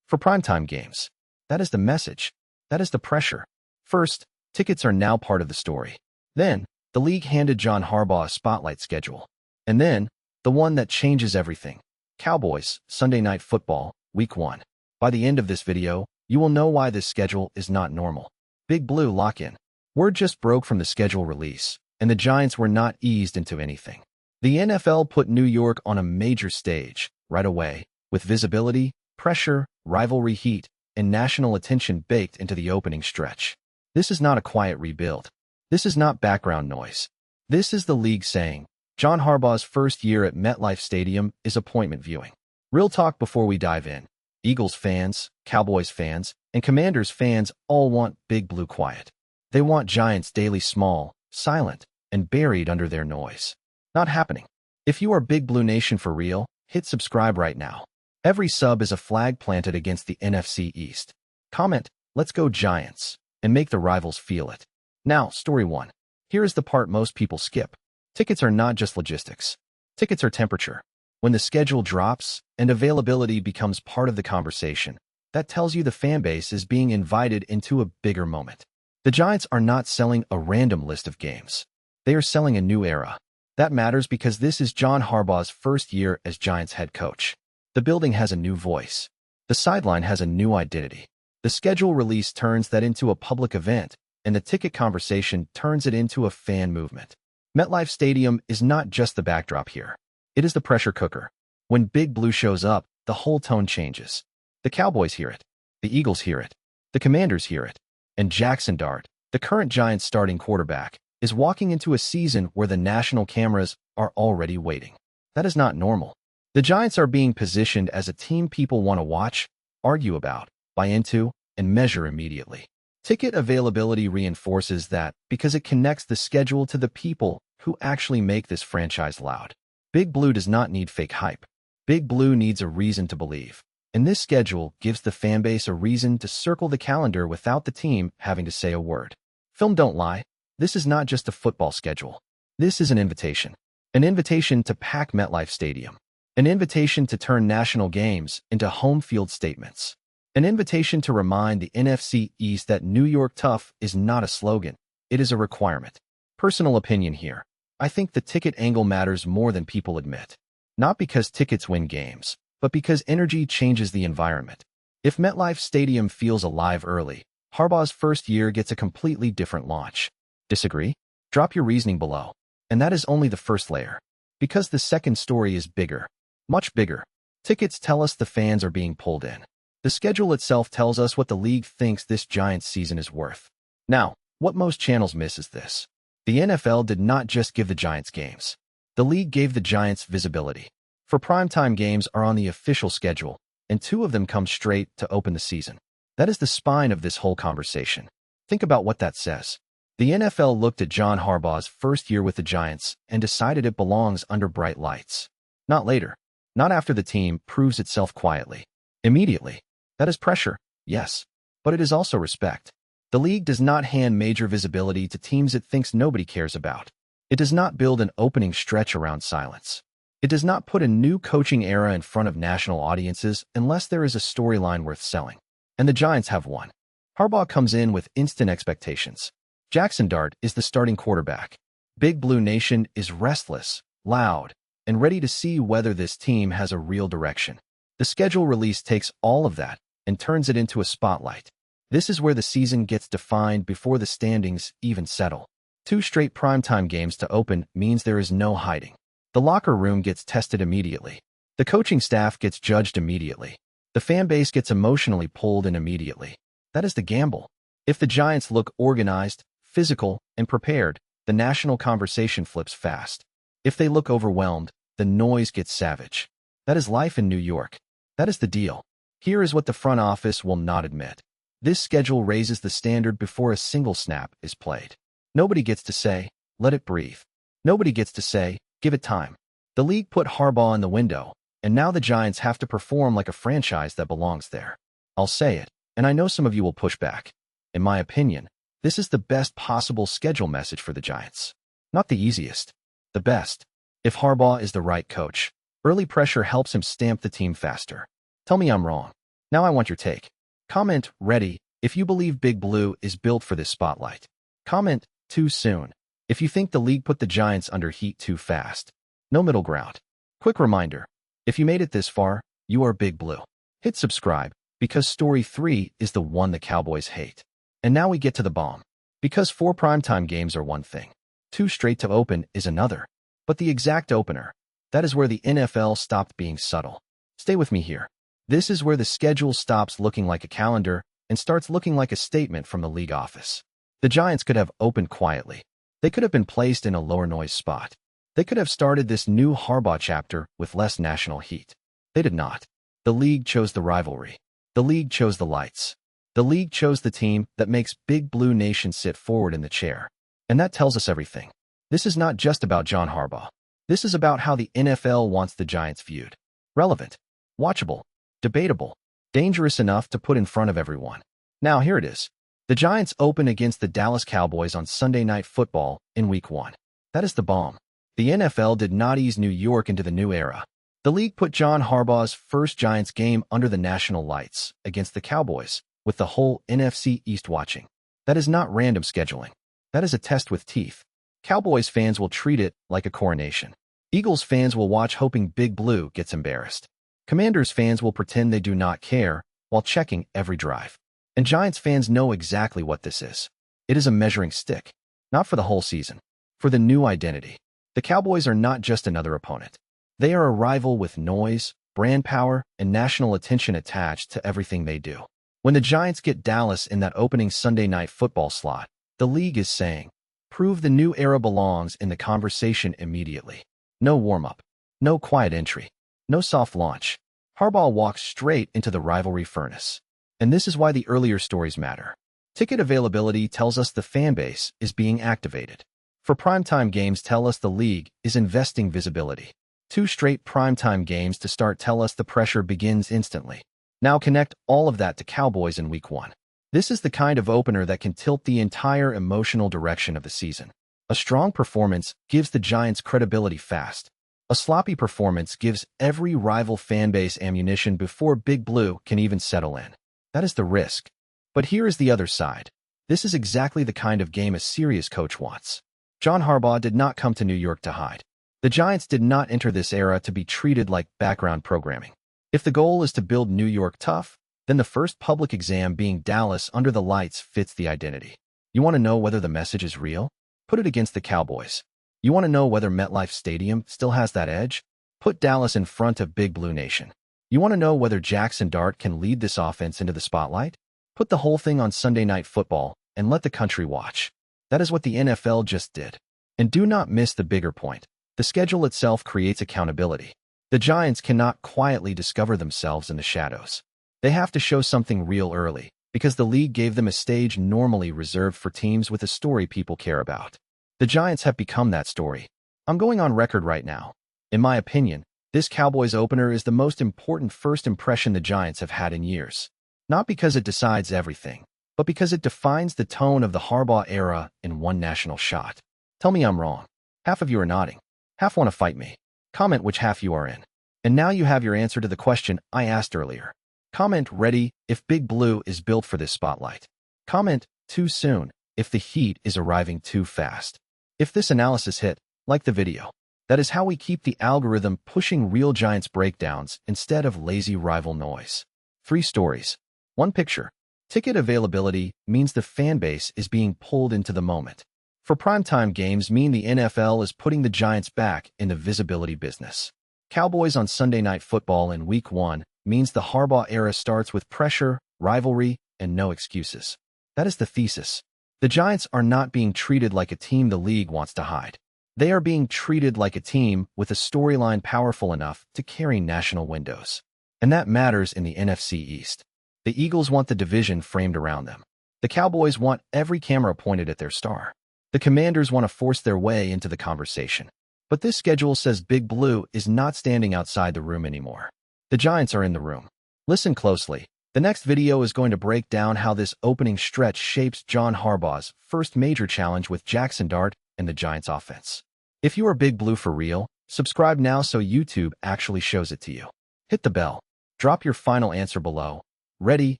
for primetime games. That is the message. That is the pressure. First, tickets are now part of the story. Then, the league handed John Harbaugh a spotlight schedule. And then, the one that changes everything. Cowboys, Sunday Night Football, Week 1. By the end of this video, you will know why this schedule is not normal. Big Blue lock-in. Word just broke from the schedule release, and the Giants were not eased into anything. The NFL put New York on a major stage, right away, with visibility, pressure, rivalry heat, and national attention baked into the opening stretch. This is not a quiet rebuild. This is not background noise. This is the league saying, John Harbaugh's first year at MetLife Stadium is appointment viewing. Real talk before we dive in. Eagles fans, Cowboys fans, and Commanders fans all want Big Blue quiet. They want Giants daily small, silent, and buried under their noise. Not happening. If you are Big Blue Nation for real, hit subscribe right now. Every sub is a flag planted against the NFC East. Comment, "Let's go Giants," and make the rivals feel it. Now, story 1. Here is the part most people skip. Tickets are not just logistics. Tickets are temperature. When the schedule drops and availability becomes part of the conversation, that tells you the fan base is being invited into a bigger moment. The Giants are not selling a random list of games. They are selling a new era. That matters because this is John Harbaugh's first year as Giants head coach. The building has a new voice. The sideline has a new identity. The schedule release turns that into a public event, and the ticket conversation turns it into a fan movement. MetLife Stadium is not just the backdrop here. It is the pressure cooker. When Big Blue shows up, the whole tone changes. The Cowboys hear it. The Eagles hear it. The Commanders hear it. And Jaxson Dart, the current Giants starting quarterback, is walking into a season where the national cameras are already waiting. That is not normal. The Giants are being positioned as a team people want to watch, argue about, buy into, and measure immediately. Ticket availability reinforces that because it connects the schedule to the people who actually make this franchise loud. Big Blue does not need fake hype. Big Blue needs a reason to believe. And this schedule gives the fanbase a reason to circle the calendar without the team having to say a word. Film don't lie. This is not just a football schedule. This is an invitation. An invitation to pack MetLife Stadium. An invitation to turn national games into home field statements. An invitation to remind the NFC East that New York tough is not a slogan. It is a requirement. Personal opinion here. I think the ticket angle matters more than people admit. Not because tickets win games, but because energy changes the environment. If MetLife Stadium feels alive early, Harbaugh's first year gets a completely different launch. Disagree? Drop your reasoning below. And that is only the first layer. Because the second story is bigger. Much bigger. Tickets tell us the fans are being pulled in. The schedule itself tells us what the league thinks this Giants season is worth. Now, what most channels miss is this. The NFL did not just give the Giants games. The league gave the Giants visibility. For primetime games are on the official schedule, and 2 of them come straight to open the season. That is the spine of this whole conversation. Think about what that says. The NFL looked at John Harbaugh's first year with the Giants and decided it belongs under bright lights. Not later. Not after the team proves itself quietly. Immediately. That is pressure, yes. But it is also respect. The league does not hand major visibility to teams it thinks nobody cares about. It does not build an opening stretch around silence. It does not put a new coaching era in front of national audiences unless there is a storyline worth selling. And the Giants have one. Harbaugh comes in with instant expectations. Jaxson Dart is the starting quarterback. Big Blue Nation is restless, loud, and ready to see whether this team has a real direction. The schedule release takes all of that and turns it into a spotlight. This is where the season gets defined before the standings even settle. 2 straight primetime games to open means there is no hiding. The locker room gets tested immediately. The coaching staff gets judged immediately. The fan base gets emotionally pulled in immediately. That is the gamble. If the Giants look organized, physical, and prepared, the national conversation flips fast. If they look overwhelmed, the noise gets savage. That is life in New York. That is the deal. Here is what the front office will not admit. This schedule raises the standard before a single snap is played. Nobody gets to say, let it breathe. Nobody gets to say, give it time. The league put Harbaugh in the window, and now the Giants have to perform like a franchise that belongs there. I'll say it, and I know some of you will push back. In my opinion, this is the best possible schedule message for the Giants. Not the easiest, the best. If Harbaugh is the right coach, early pressure helps him stamp the team faster. Tell me I'm wrong. Now I want your take. Comment ready if you believe Big Blue is built for this spotlight. Comment too soon if you think the league put the Giants under heat too fast. No middle ground. Quick reminder, if you made it this far, you are Big Blue. Hit subscribe, because story 3 is the one the Cowboys hate. And now we get to the bomb. Because 4 primetime games are one thing, 2 straight to open is another. But the exact opener, that is where the NFL stopped being subtle. Stay with me here. This is where the schedule stops looking like a calendar and starts looking like a statement from the league office. The Giants could have opened quietly. They could have been placed in a lower noise spot. They could have started this new Harbaugh chapter with less national heat. They did not. The league chose the rivalry. The league chose the lights. The league chose the team that makes Big Blue Nation sit forward in the chair. And that tells us everything. This is not just about John Harbaugh. This is about how the NFL wants the Giants viewed. Relevant, watchable, debatable, dangerous enough to put in front of everyone. Now here it is. The Giants open against the Dallas Cowboys on Sunday Night Football in Week 1. That is the bomb. The NFL did not ease New York into the new era. The league put John Harbaugh's first Giants game under the national lights against the Cowboys, with the whole NFC East watching. That is not random scheduling. That is a test with teeth. Cowboys fans will treat it like a coronation. Eagles fans will watch hoping Big Blue gets embarrassed. Commanders fans will pretend they do not care while checking every drive. And Giants fans know exactly what this is. It is a measuring stick. Not for the whole season. For the new identity. The Cowboys are not just another opponent. They are a rival with noise, brand power, and national attention attached to everything they do. When the Giants get Dallas in that opening Sunday Night Football slot, the league is saying, prove the new era belongs in the conversation immediately. No warm-up. No quiet entry. No soft launch. Harbaugh walks straight into the rivalry furnace. And this is why the earlier stories matter. Ticket availability tells us the fan base is being activated. For primetime games tell us the league is investing visibility. 2 straight primetime games to start tell us the pressure begins instantly. Now connect all of that to Cowboys in Week 1. This is the kind of opener that can tilt the entire emotional direction of the season. A strong performance gives the Giants credibility fast. A sloppy performance gives every rival fanbase ammunition before Big Blue can even settle in. That is the risk. But here is the other side. This is exactly the kind of game a serious coach wants. John Harbaugh did not come to New York to hide. The Giants did not enter this era to be treated like background programming. If the goal is to build New York tough, then the first public exam being Dallas under the lights fits the identity. You want to know whether the message is real? Put it against the Cowboys. You want to know whether MetLife Stadium still has that edge? Put Dallas in front of Big Blue Nation. You want to know whether Jaxson Dart can lead this offense into the spotlight? Put the whole thing on Sunday Night Football and let the country watch. That is what the NFL just did. And do not miss the bigger point. The schedule itself creates accountability. The Giants cannot quietly discover themselves in the shadows. They have to show something real early, because the league gave them a stage normally reserved for teams with a story people care about. The Giants have become that story. I'm going on record right now. In my opinion, this Cowboys opener is the most important first impression the Giants have had in years. Not because it decides everything, but because it defines the tone of the Harbaugh era in one national shot. Tell me I'm wrong. Half of you are nodding. Half want to fight me. Comment which half you are in. And now you have your answer to the question I asked earlier. Comment ready if Big Blue is built for this spotlight. Comment too soon if the heat is arriving too fast. If this analysis hit, like the video. That is how we keep the algorithm pushing real Giants breakdowns instead of lazy rival noise. 3 stories. 1 picture. Ticket availability means the fan base is being pulled into the moment. For primetime games mean the NFL is putting the Giants back in the visibility business. Cowboys on Sunday Night Football in Week 1 means the Harbaugh era starts with pressure, rivalry, and no excuses. That is the thesis. The Giants are not being treated like a team the league wants to hide. They are being treated like a team with a storyline powerful enough to carry national windows. And that matters in the NFC East. The Eagles want the division framed around them. The Cowboys want every camera pointed at their star. The Commanders want to force their way into the conversation. But this schedule says Big Blue is not standing outside the room anymore. The Giants are in the room. Listen closely. The next video is going to break down how this opening stretch shapes John Harbaugh's first major challenge with Jaxson Dart and the Giants offense. If you are Big Blue for real, subscribe now so YouTube actually shows it to you. Hit the bell. Drop your final answer below. ready,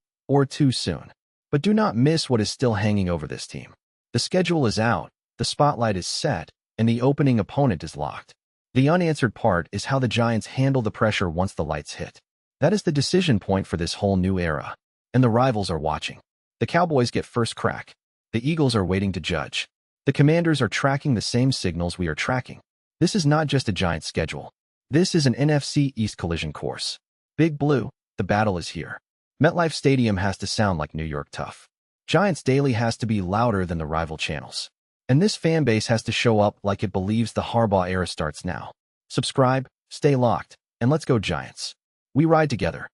or too soon. But do not miss what is still hanging over this team. The schedule is out, the spotlight is set, and the opening opponent is locked. The unanswered part is how the Giants handle the pressure once the lights hit. That is the decision point for this whole new era. And the rivals are watching. The Cowboys get first crack. The Eagles are waiting to judge. The Commanders are tracking the same signals we are tracking. This is not just a Giants schedule. This is an NFC East collision course. Big Blue, the battle is here. MetLife Stadium has to sound like New York tough. Giants Daily has to be louder than the rival channels. And this fan base has to show up like it believes the Harbaugh era starts now. Subscribe, stay locked, and let's go Giants. We ride together.